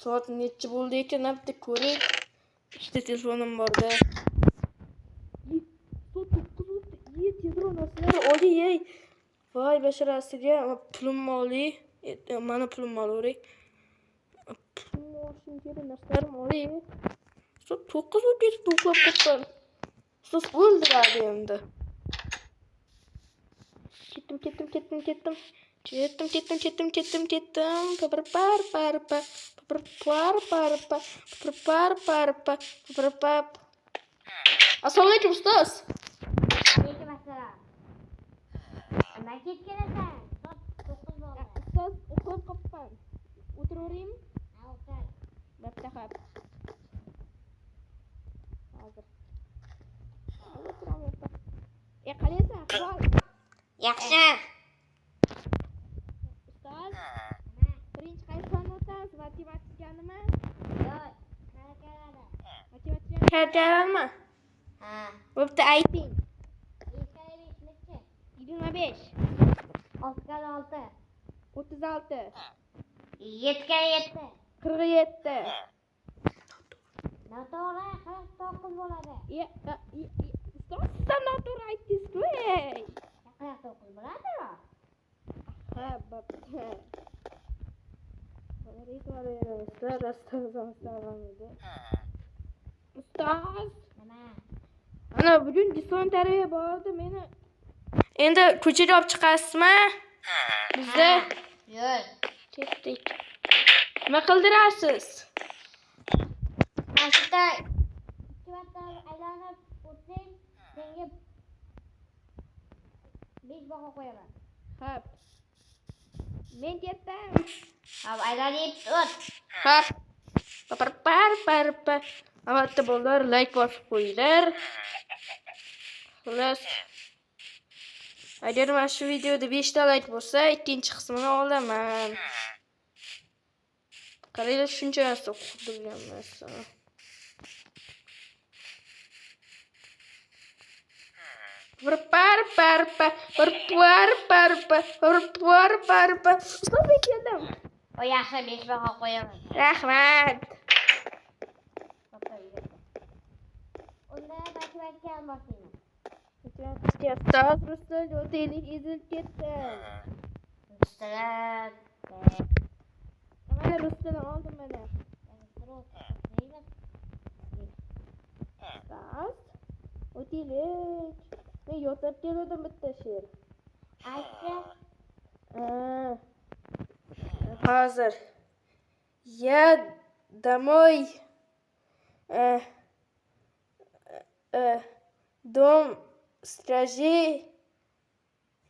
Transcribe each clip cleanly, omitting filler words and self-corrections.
Soat necha bo'ldi ekan? Bitta ko'ring. İşte telefonum borda. Soat 9 bo'ldi. Tezroq narsalar olay. Voy basharasiga pulimni olay. Mana pulimni olavering. Pulimni olishim kerak, narsalarim olay. Soat 9 bo'ldi, to'xtab ketdim. So'z o'ldiradi endi. Ketdim. Assalomu alaykum ustoz. Alaykum assalom. Nima ketganasan? Soat 9 bo'ldi. Ustoz, uxlab qolibman. O'tiraveraymi? Ha, o'tir. Bo'pti, xo'p. Hozir. O'tiraman. Qalaysan? Ahvol? Yaxshi. Ustoz, birinchi qaysi fan o'tamiz? Matematikani? Yo'q, qanaqa? Matematikani qanaqa? Ha. Bo'pti, ayting. 25. 26. 36. 7. 47. Noto'g'ri 49 bo'ladi. Ustoz, sizdan noto'g'ri aytdingiz-ku. 49 bo'ladi. Ha, bo'pti. Ustoz, Nima? ana bugun jismoniy tarbiya bordi, meni endi ko'chaga olib chiqasizmi? Bizda Yo'q. ketdik. Nima qildirasiz? Mashina 2 marta aylanib o'tsang, senga 5 baho qo'yaman. Xo'p. Men ketdim. Hop, aylanib o't. Xo'p. Par. Albatta bolalar, like bosib qo'yinglar. Xullas. Agar mana shu videoda 5 ta like bo'lsa, ikkinchi qismini olaman. Qaranglar, shuncha narsa qildirgan narsa. Par. Ustoz, men keldim. O yaxshi 5 baho qo'yaman. Rahmat. Unda matematika olmoqchiman. Ustoz, Ruslar o'taylik ezilib ketdi. Ustalar. Mana Ruslar oldim mana. Ustoz, o'taylik. Men yotib keldim bitta she'r. Aytchi. Hozir. Ya домой. Dom straji.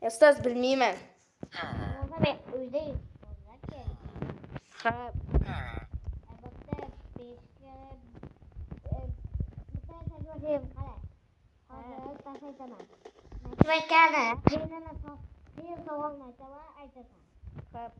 Ustoz, bilmayman. Men uyda Xo'p. albatta 5ga bitta tajribam qara. Hozir tashlayman. Matematikani qiyinini qiyin savolni aytaman, aytasan. Xo'p.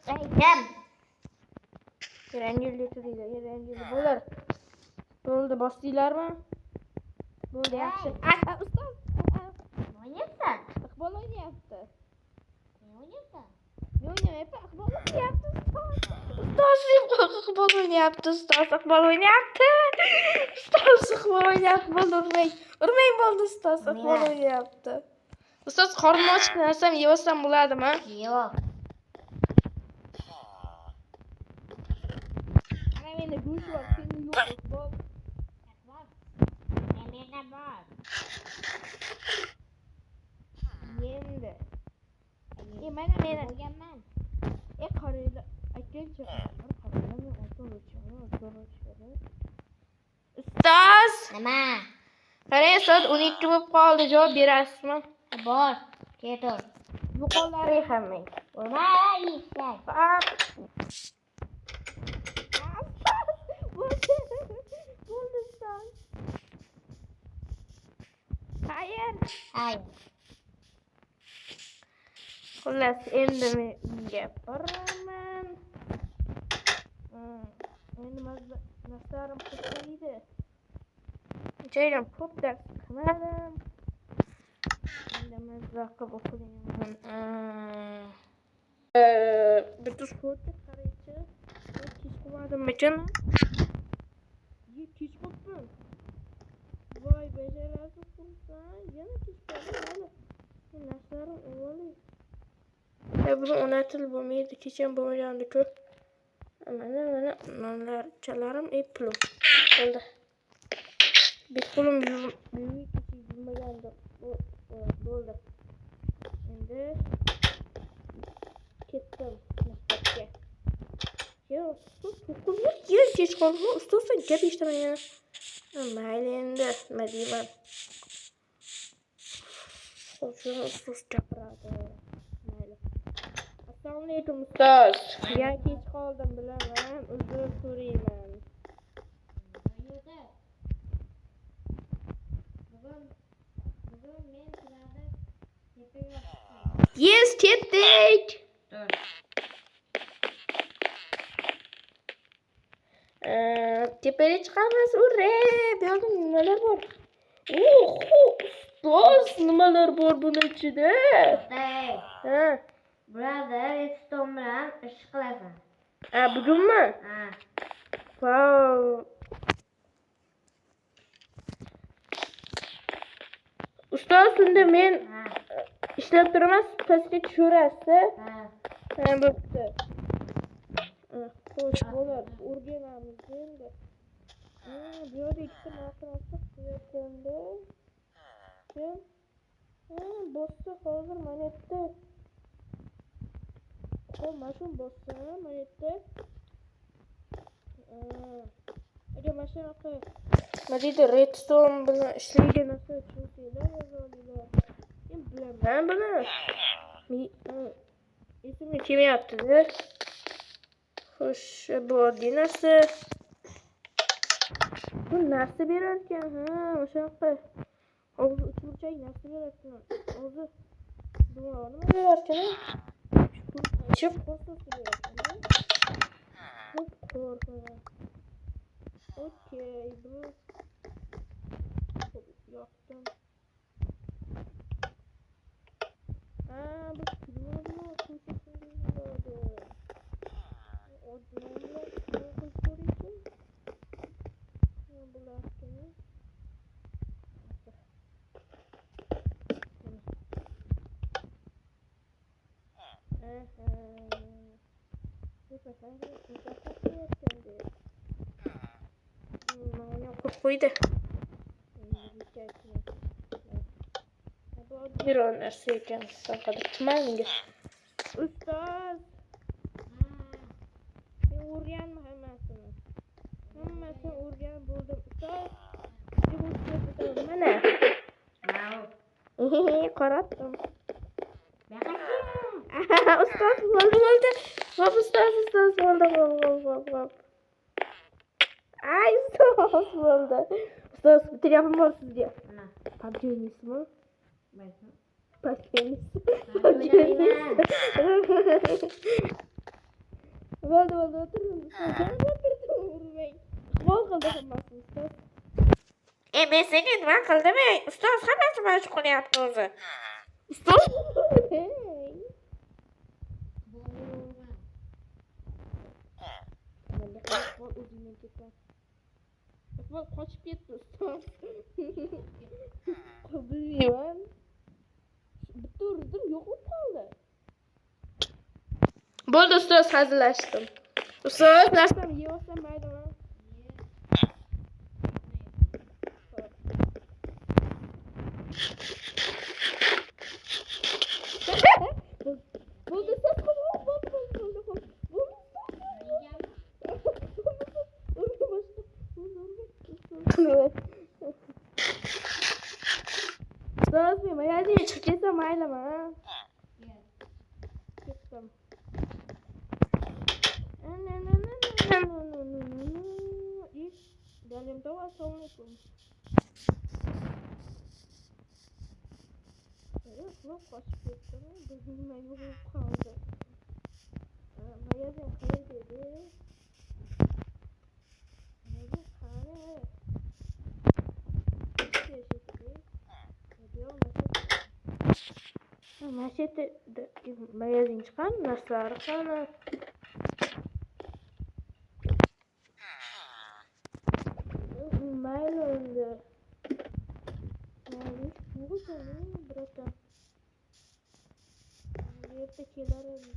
Aytam. Rangli bo'lar. Bo'ldi, bosdinglarmi? Bo'ldi, yaxshi. Ustoz, O'ynayapsan? Iqbol o'ynayapti. Men o'ynayapsan? Men o'ynayapman, Iqbol o'ynayapti. Ustoz, Iqbol o'ynayapti. Urmang bo'ldi, ustoz. Iqbol o'ynayapti. Ustoz, qornim ochiq narsam yeyolsam bo'ladimi? Yo'q. Ana menda go'sht bor, seni yo'q, Iqbol. Menda bor. Endi. Mana men O'rganman. qaranglar. Akilchi. Ustoz, Nima? qarang, soat 12 bo'lib qoldi. Javob berasizmi? Bor. Ketur. Yo'qollaring hammang. O'rmay ishlar. Bo'ldi, ustoz. Xayr. Hayır. Xullas, endi men uyga boraman. Endi naslarim ko'paydi. Joydan ko'p dars qilmadim. Endi mazza qilib o'qiyman. Bitta so'tga qaraychi. Kech qilmadimmikin? Kech qilibman. Voy, bajarasiz qilsan. Yana kech qildim. Naslarim o'g'li. Buni o'rnatilib bo'lmaydi. Kecham bo'lmagandi-ku. Mana nonlarchalarim pulum. Bo'ldi. Bir pulim yurmagandi. Bo'ldi. Endi ketdim maktabga. Yo'q, kech qoldim. Ustozdan gap eshitmayman. Mayli endi, nima deyman. Ustoz gapiradi. Mayli. Assalomu alaykum ustoz. Yana kech qoldim bilaman. Uzr so'rayman. Bugun men sizlarni tepaga Yes, ketdik. Tepaga chiqamiz. Ure! Bu yerda nimalar bor? Ustoz, nimalar bor buning ichida? Ha. Burada redstone bilan ish qilasan. Bugunmi? Ha. Wow. Ustoz, unda men ishlab turaman, pastga tushirasiz. Ha, bo'pti. Xo'sh, bo'lar. O'rganamiz endi. Bu yerda ikkita narsa qo'yayotganda. Bossa hozir mana yerda. Mana shu bossa, mana yerda. Agar mana shunaqa nima deydi, redstone bilan ishlaydigan narsa tushuntinglar, yozinglar. Men bilaman buni. Esimga kelmayapti-da. Xo'sh, bu oddiy narsa. Bu narsa berar ekan, o'shaqa. Og'zi uchburchak narsa berar ekan. Og'zi nima berar ekan? Chip qo'rqib berar ekan. Qo'rqib. Okey, bu yoqdim. Bu kulubni ko'rsatishim bo'ladi. Odamlar qo'yib ko'raychi. Nima bo'larkan? Qo'ydi. Bir narsa ekan, faqat tumaningiz. Ustoz. Men o'rgandim hammasini. Hammasini o'rganib bo'ldim. Ustoz. Mana. Qaratdim. Ustoz bo'ldi. Hop, ustoz bo'ldi. Ay, ustoz bo'ldi. Ustoz, telefon bor sizga. PUBG o'ynaysizmi? PUBG Bo'ldi, o'tiring. Urmang. Quvol qildi hammasini, ustoz. Men senga nima qildim? Ustoz hammasi mana shu qilyapti o'zi. Ustoz? Qochib ketdi ustoz. Bilmayman. Bitta urdim, yo'q bo'lib qoldi. Bo'ldi ustoz, hazillashdim. Ustoz, narsamni yeb olsam maylimi? Bo'ldi ustoz, bo'ldi. Ustoz, men magazinga chiqib ketsam maylimi? Ketdim. Dalim-dav, assalomu alaykum. Ulan kaçıp gitti mi? Gözüme yok kaldı. Magazin kayır dedi. Magazin kare. Maşete magazin çıkan narsalar qani? Mayli endi. Mayli bo'lsin, birata. Yerda kelar endi.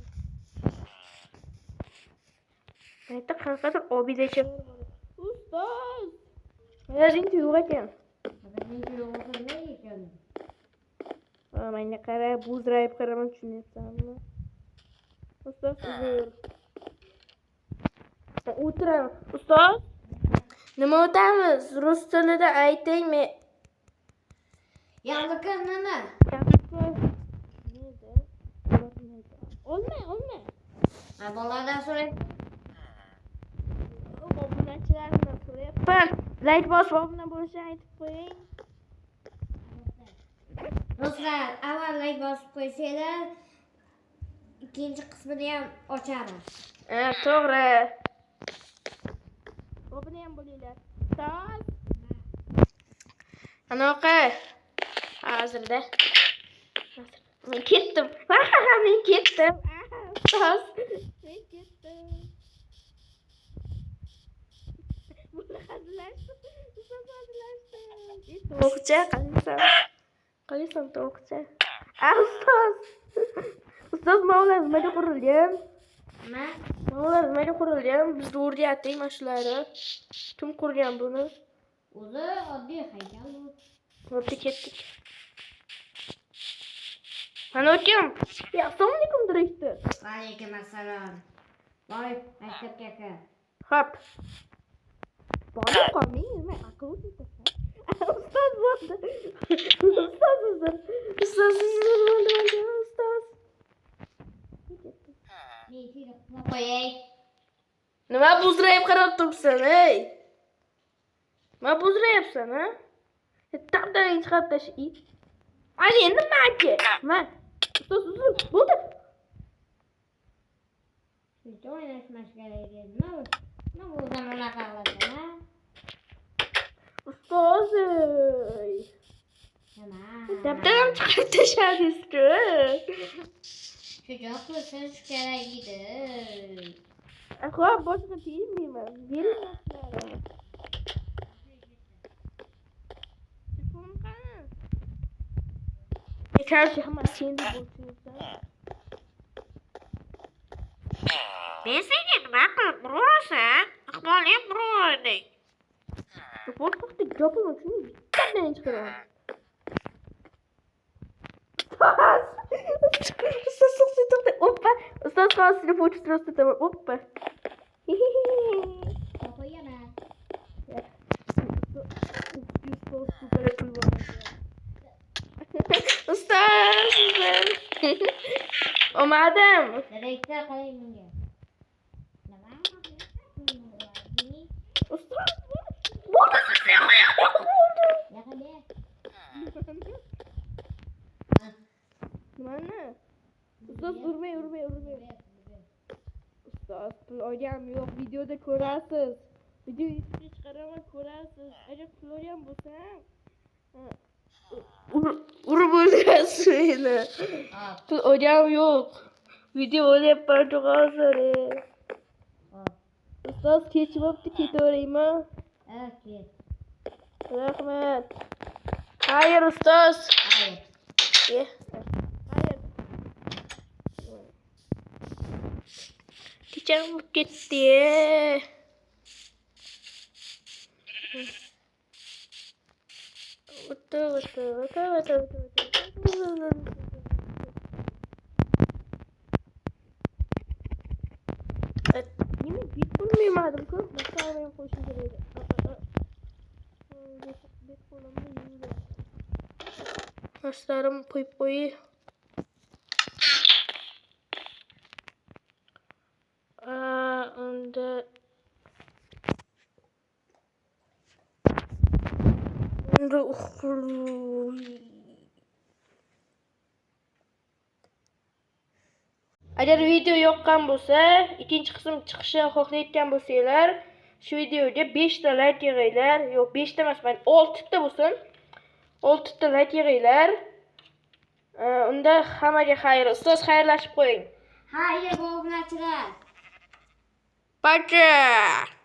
Qayerda qanaqadir obidachalar bor. Ustoz! Magazin yo'q ekan. Mana qara, buzrayib qaraman tushunyapsanmi? Ustoz, uzr. O'tiraman. Ustoz? Nima o'tamiz? Rus tilida ayting men. Yalqin nima? Olma. Boladan so'ray. Obunachilardan so'rayapman. Like bosib obuna bo'lishni aytib qo'ying. Do'stlar, avval like bosib qo'ysanglar, ikkinchi qismini ham ochamiz. To'g'ri. Obuna ham bo'linglar. Ustoz. Anaqa. Hozirda. Men ketdim. Men ketdim. Ustoz. Men ketdim. Buni hazillashdi. Ustoz hazillashdi. To'g'richa qalisan to'g'richa. Ustoz. Ustoz mavlar nimaga qurilgan? Nima? Mavlar nimaga qurilgan? Bizga o'rgating mana shularni. Kim qurgan buni? O'zi oddiy haykal bu. Bo'pti, ketdik. Ana kim? Assalomu alaykum direktor. Va alaykum assalom. Voy, maktabga kir. Xo'p. Borib qolmang, nima aql o'rgatasan? Ustoz bo'ldi. Ustoz. Men seni qo'yay. Nima buzrayib qarab turibsan, ey? Nima buzrayapsan, ha? Taqdaring chiqarib tashlay. Ani endi nimaga? Nima? Ustoz, bo'ldi. Shuncha o'ynashmash kerak edi. Nima o'zim unaqa qilasan, ha? Ustoz. Nima? Dabdaram chiqarib tashladingiz-ku. Shuncha qilish kerak edi. Xo'p, boshqa tegmayman. Bering narsalarni. Telefon qani? Karşı hamma seni bo'lsin. Men senga nima qilib urasan? Ahvoling birovning. Bo'lmoqda gapim uchun bittadan chiqaraman. Опа! Ustoz hozir telefon chiqarib Опа! Qo'yaman. Ustoz! Omadim. Direktor qalay menga. Nima? Ustoz! Bo'ldi siz Yaqinda. Nimani? Ustoz urmay. Ustoz pul olgam yo'q, videoda ko'rasiz. Video YouTube'ga chiqaraman, ko'rasiz. Agar pul olgan bo'lsam, urib o'ldirasiz meni. Pul olgam yo'q. Video olyapman hozir. Ustoz kechib bo'pti, ketaveraymi? Ket. Rahmat. Xayr ustoz. Hayır. Hayır. Kecam gitti. Betul. Yine bit bulmayamadım kız. Nasıl benim koşum gereği. Bit bulamıyorum. Haslarım poy. Und Agar video yoqqan bo'lsa, ikkinchi qism chiqishini xohlayotgan bo'lsanglar, shu videoga 5 ta like yig'inglar. Yo'q, 5 ta emas, 6 ta bo'lsin. 6 ta like yig'inglar. Unda hammaga xayr. Ustoz xayrlashib qo'ying. Xayr, obunachilar. Пока!